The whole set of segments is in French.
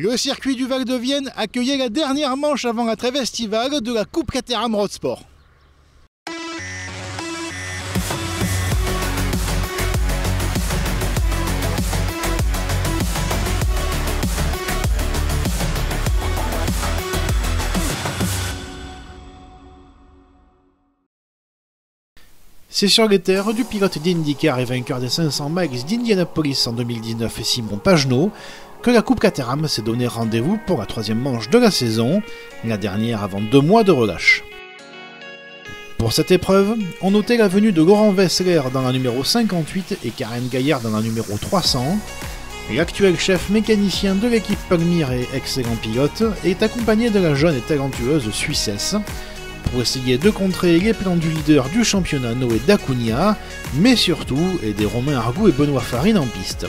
Le circuit du Val de Vienne accueillait la dernière manche avant la trêve estivale de la Coupe Caterham Road Sport. C'est sur les terres du pilote d'IndyCar et vainqueur des 500 miles d'Indianapolis en 2019, Simon Pagenaud, que la Coupe Caterham s'est donné rendez-vous pour la troisième manche de la saison, la dernière avant 2 mois de relâche. Pour cette épreuve, on notait la venue de Laurent Wessler dans la numéro 58 et Karen Gaillard dans la numéro 300. L'actuel chef mécanicien de l'équipe Palmyre et excellent pilote est accompagné de la jeune et talentueuse Suissesse, pour essayer de contrer les plans du leader du championnat Noé Dacunia, mais surtout aider Romain Argout et Benoît Farine en piste.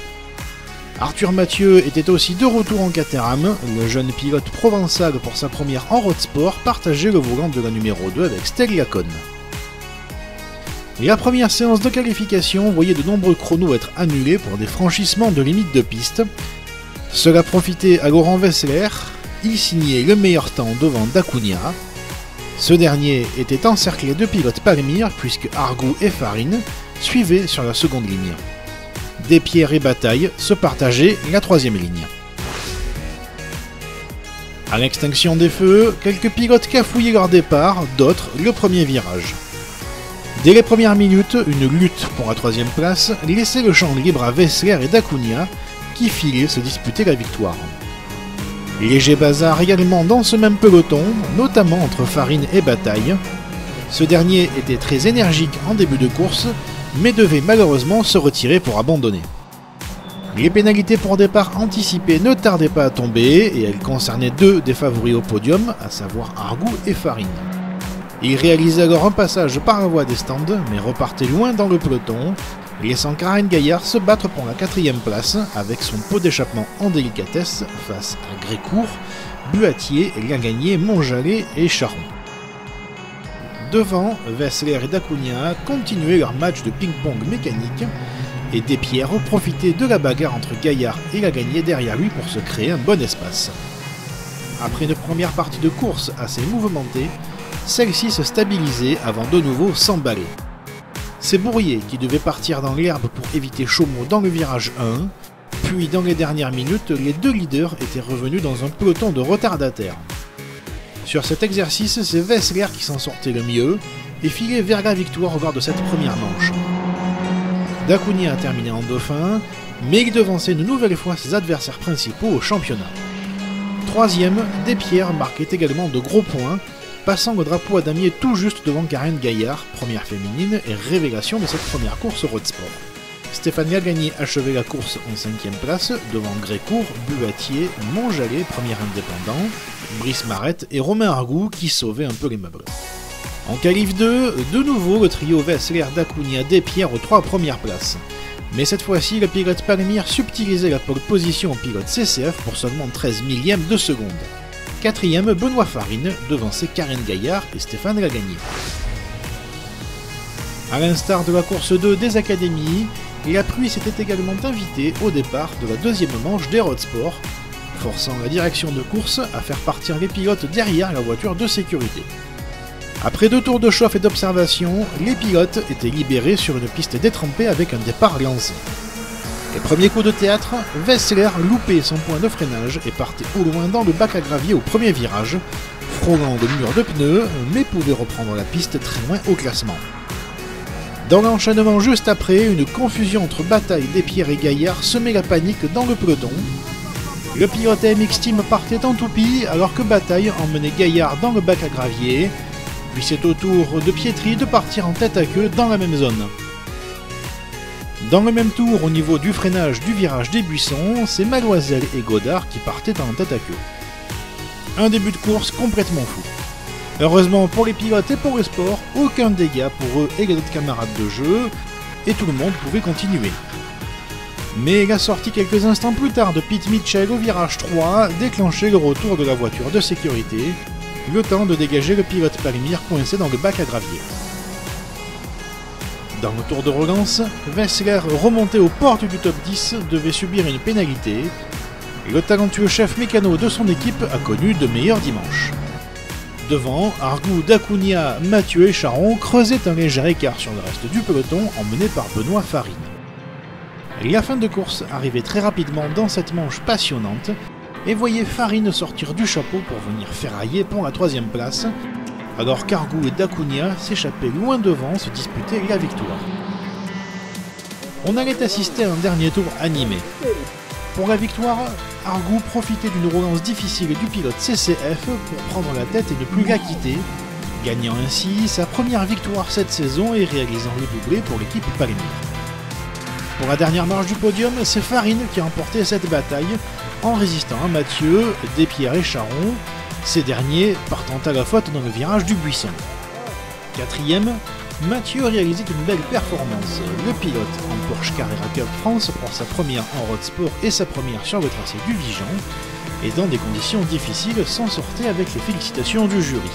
Arthur Mathieu était aussi de retour en Caterham, le jeune pilote provençal pour sa première en road sport partageait le volant de la numéro 2 avec Stella Kohn. La première séance de qualification voyait de nombreux chronos être annulés pour des franchissements de limites de piste. Cela profitait à Laurent Wessler, il signait le meilleur temps devant Dacunia. Ce dernier était encerclé de pilotes Palmyre puisque Argout et Farine suivaient sur la seconde ligne. Despierre et Bataille se partageaient la troisième ligne. À l'extinction des feux, quelques pilotes cafouillaient leur départ, d'autres le premier virage. Dès les premières minutes, une lutte pour la troisième place laissait le champ libre à Wessler et Dacunia qui filaient se disputer la victoire. Léger bazar également dans ce même peloton, notamment entre Farine et Bataille. Ce dernier était très énergique en début de course, mais devait malheureusement se retirer pour abandonner. Les pénalités pour départ anticipées ne tardaient pas à tomber, et elles concernaient 2 des favoris au podium, à savoir Argout et Farine. Ils réalisaient alors un passage par la voie des stands, mais repartaient loin dans le peloton, laissant Karen Gaillard se battre pour la 4e place avec son pot d'échappement en délicatesse face à Grécourt, Buatier, Lagagné, Montjallet et Charon. Devant, Wessler et Dacunia continuaient leur match de ping-pong mécanique et Despierre profitait de la bagarre entre Gaillard et Lagagné derrière lui pour se créer un bon espace. Après une première partie de course assez mouvementée, celle-ci se stabilisait avant de nouveau s'emballer. C'est Bourrier qui devait partir dans l'herbe pour éviter Chaumont dans le virage 1, puis dans les dernières minutes, les 2 leaders étaient revenus dans un peloton de retardataires. Sur cet exercice, c'est Wessler qui s'en sortait le mieux et filait vers la victoire au lors de cette première manche. Dacunia a terminé en dauphin, mais il devançait une nouvelle fois ses adversaires principaux au championnat. 3e, Despierre marquait également de gros points, passant le drapeau à damier tout juste devant Karen Gaillard, première féminine et révélation de cette première course road sport. Stéphane Lagagné achevait la course en 5e place, devant Grécourt, Buatier, Montjallet, premier indépendant, Brice Marette et Romain Argout qui sauvaient un peu les meubles. En qualif 2, de nouveau le trio Wessler, Dacunia, Despierre aux 3 premières places. Mais cette fois-ci, le pilote Palmyre subtilisait la pole position au pilote CCF pour seulement 13 millièmes de seconde. 4e, Benoît Farine, devancé Karen Gaillard et Stéphane Lagagné. A l'instar de la course 2 des académies, la pluie s'était également invitée au départ de la 2e manche des road sport, forçant la direction de course à faire partir les pilotes derrière la voiture de sécurité. Après 2 tours de chauffe et d'observation, les pilotes étaient libérés sur une piste détrempée avec un départ lancé. Les premiers coups de théâtre, Wessler loupait son point de freinage et partait au loin dans le bac à gravier au premier virage, frôlant le mur de pneus, mais pouvait reprendre la piste très loin au classement. Dans l'enchaînement juste après, une confusion entre Bataille, Despierre et Gaillard semait la panique dans le peloton. Le pilote MX Team partait en toupie alors que Bataille emmenait Gaillard dans le bac à gravier, puis c'est au tour de Pietri de partir en tête à queue dans la même zone. Dans le même tour, au niveau du freinage du virage des buissons, c'est Maloiselle et Godard qui partaient en tête à queue. Un début de course complètement fou. Heureusement pour les pilotes et pour le sport, aucun dégât pour eux et les autres camarades de jeu, et tout le monde pouvait continuer. Mais la sortie quelques instants plus tard de Pete Mitchell au virage 3 déclenchait le retour de la voiture de sécurité, le temps de dégager le pilote Palmyre coincé dans le bac à gravier. Dans le tour de relance, Wessler, remonté aux portes du top 10, devait subir une pénalité. Et le talentueux chef mécano de son équipe a connu de meilleurs dimanches. Devant, Argout, Dacunia, Mathieu et Charron creusaient un léger écart sur le reste du peloton emmené par Benoît Farine. La fin de course arrivait très rapidement dans cette manche passionnante et voyait Farine sortir du chapeau pour venir ferrailler pour la 3e place, alors qu'Argout et Dacunia s'échappaient loin devant se disputer la victoire. On allait assister à un dernier tour animé. Pour la victoire, Argout profitait d'une relance difficile du pilote CCF pour prendre la tête et ne plus la quitter, gagnant ainsi sa première victoire cette saison et réalisant le doublé pour l'équipe Palmyre. Pour la dernière marche du podium, c'est Farine qui a remporté cette bataille en résistant à Mathieu, Despierres et Charron, ces derniers partant à la faute dans le virage du buisson. 4e, Mathieu réalisait une belle performance. Le pilote en Porsche Carrera Cup France pour sa première en road sport et sa première sur le tracé du Vigan, et dans des conditions difficiles s'en sortait avec les félicitations du jury.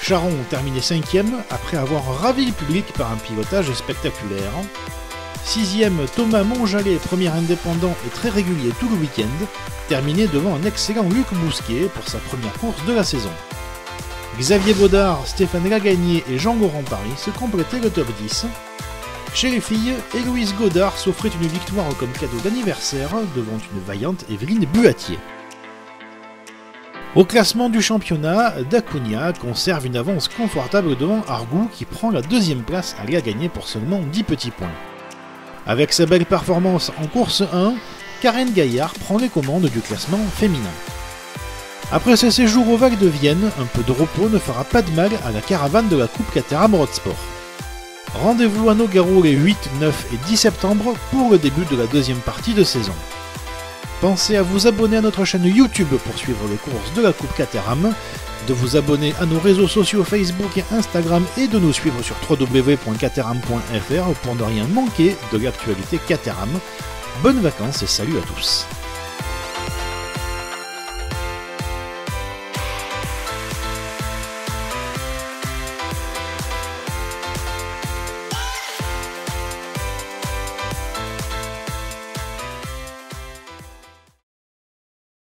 Charron terminait 5e après avoir ravi le public par un pilotage spectaculaire. 6e, Thomas Monjalet, premier indépendant et très régulier tout le week-end, terminé devant un excellent Luc Bousquet pour sa première course de la saison. Xavier Baudard, Stéphane Lagagné et Jean-Laurent Paris se complétaient le top 10. Chez les filles, Héloïse Godard s'offrait une victoire comme cadeau d'anniversaire devant une vaillante Evelyne Buatier. Au classement du championnat, Dacunia conserve une avance confortable devant Argout qui prend la 2e place à la gagner pour seulement 10 petits points. Avec sa belle performance en course 1, Karen Gaillard prend les commandes du classement féminin. Après ce séjour au Val de Vienne, un peu de repos ne fera pas de mal à la caravane de la Coupe Caterham Road Sport. Rendez-vous à Nogaro les 8, 9 et 10 septembre pour le début de la 2e partie de saison. Pensez à vous abonner à notre chaîne YouTube pour suivre les courses de la Coupe Caterham, de vous abonner à nos réseaux sociaux Facebook et Instagram et de nous suivre sur www.caterham.fr pour ne rien manquer de l'actualité Caterham. Bonnes vacances et salut à tous.